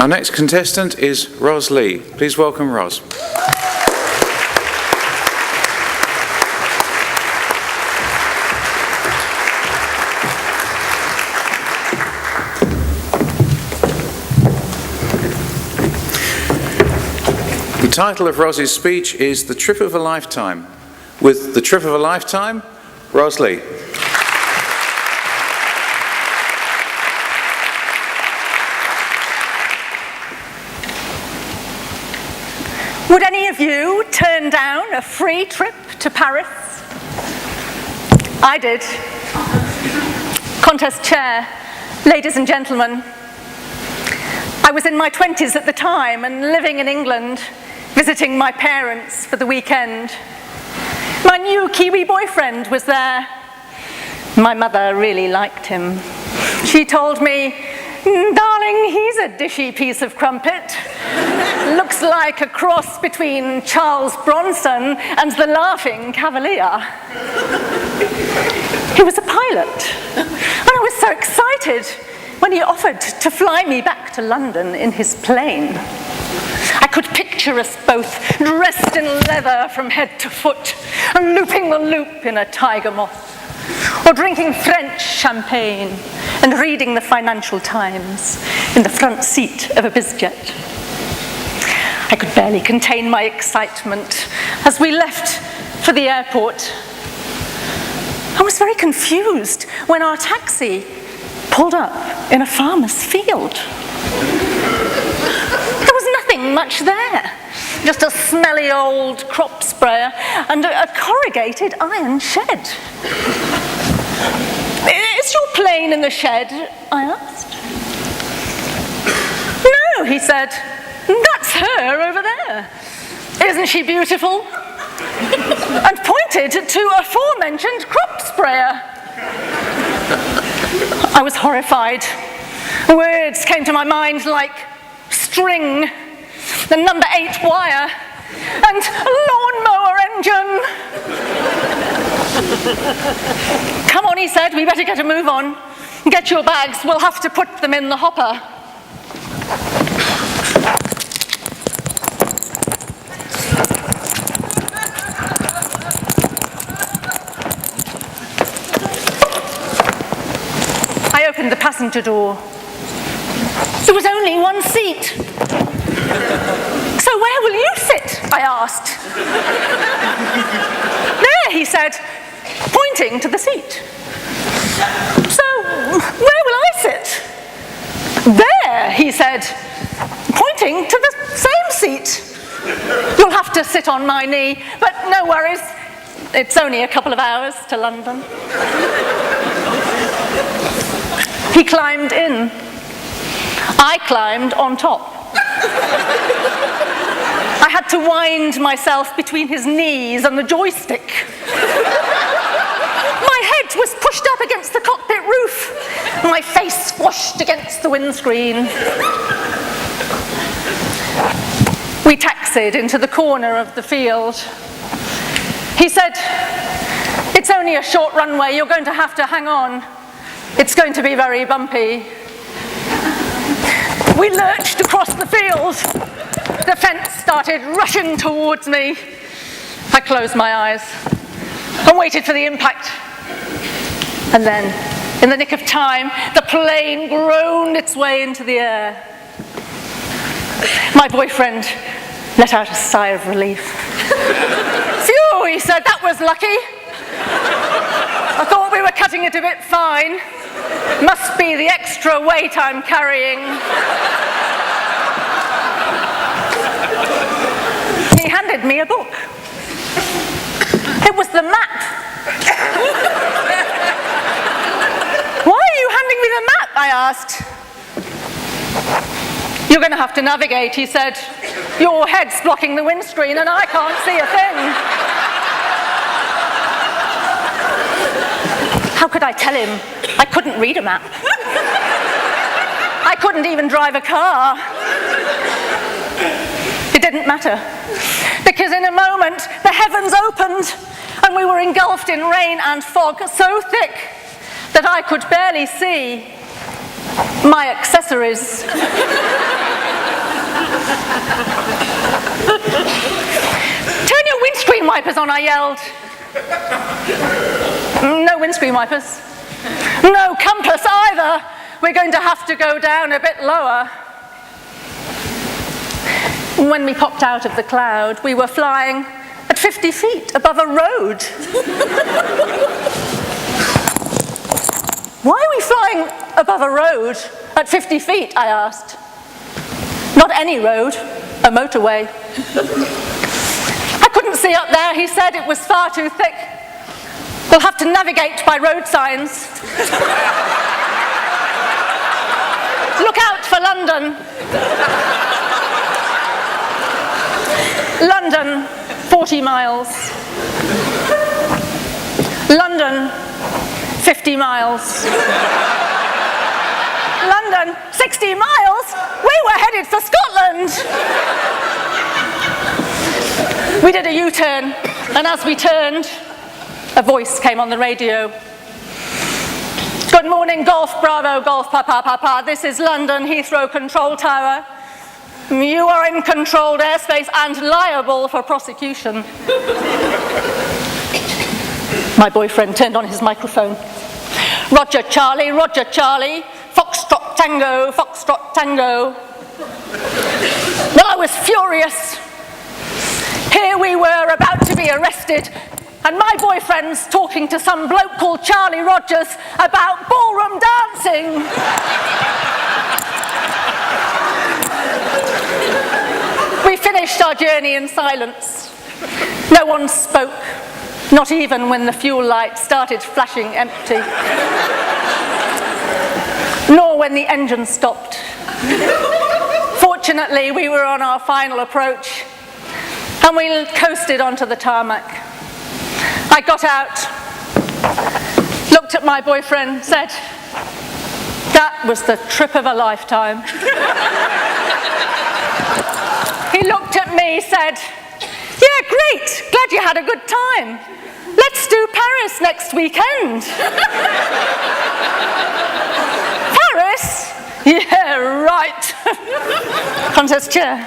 Our next contestant is Ros Lee. Please welcome Ros. The title of Ros's speech is The Trip of a Lifetime. With The Trip of a Lifetime, Ros Lee. Would any of you turn down a free trip to Paris? I did. Contest chair, ladies and gentlemen. I was in my 20s at the time and living in England, visiting my parents for the weekend. My new Kiwi boyfriend was there. My mother really liked him. She told me, "Darling, he's a dishy piece of crumpet. Looks like a cross between Charles Bronson and the Laughing Cavalier." He was a pilot, and I was so excited when he offered to fly me back to London in his plane. I could picture us both dressed in leather from head to foot and looping the loop in a tiger moth, or drinking French champagne and reading the Financial Times in the front seat of a bizjet. I could barely contain my excitement as we left for the airport. I was very confused when our taxi pulled up in a farmer's field. There was nothing much there, just a smelly old crop sprayer and a corrugated iron shed. "Is your plane in the shed?" I asked. "No," he said, "that's her over there. Isn't she beautiful?" And pointed to aforementioned crop sprayer. I was horrified. Words came to my mind like string, the number 8 wire, and lawnmower engine. "Come on," he said, "we better get a move on. Get your bags, we'll have to put them in the hopper." I opened the passenger door. There was only one seat. "So where will you sit?" I asked. "There," he said, pointing to the seat. "So where will I sit?" "There," he said, pointing to the same seat. "You'll have to sit on my knee, but no worries. It's only a couple of hours to London." He climbed in. I climbed on top. I had to wind myself between his knees and the joystick. My head was pushed up against the cockpit roof, my face squashed against the windscreen. We taxied into the corner of the field. He said, "It's only a short runway, you're going to have to hang on. It's going to be very bumpy." We lurched across the field. The fence started rushing towards me. I closed my eyes and waited for the impact. And then, in the nick of time, the plane groaned its way into the air. My boyfriend let out a sigh of relief. "Phew," he said, "that was lucky. I thought we were cutting it a bit fine. Must be the extra weight I'm carrying." He handed me a book. It was the map. "Why are you handing me the map?" I asked. "You're going to have to navigate," he said. "Your head's blocking the windscreen and I can't see a thing." How could I tell him I couldn't read a map? I couldn't even drive a car. It didn't matter, because in a moment the heavens opened and we were engulfed in rain and fog so thick that I could barely see my accessories. wipers on, I yelled. No windscreen wipers. No compass either. We're going to have to go down a bit lower. When we popped out of the cloud, we were flying at 50 feet above a road. Why are we flying above a road at 50 feet, I asked. Not any road, a motorway. I couldn't see up there, he said, it was far too thick. We'll have to navigate by road signs. Look out for London. London, 40 miles. London, 50 miles. London, 60 miles? We were headed for Scotland. We did a U-turn, and as we turned, a voice came on the radio. Good morning, Golf Bravo, Golf Papa Papa. This is London Heathrow Control Tower. You are in controlled airspace and liable for prosecution. My boyfriend turned on his microphone. Roger Charlie, Foxtrot Tango, Foxtrot Tango. Well, I was furious. Here we were about to be arrested, and my boyfriend's talking to some bloke called Charlie Rogers about ballroom dancing. We finished our journey in silence. No one spoke, not even when the fuel light started flashing empty, nor when the engine stopped. Fortunately, we were on our final approach, and we coasted onto the tarmac. I got out, looked at my boyfriend, said, "That was the trip of a lifetime." He looked at me, said, "Yeah, great, glad you had a good time. Let's do Paris next weekend." Paris? Yeah, right. Contest chair.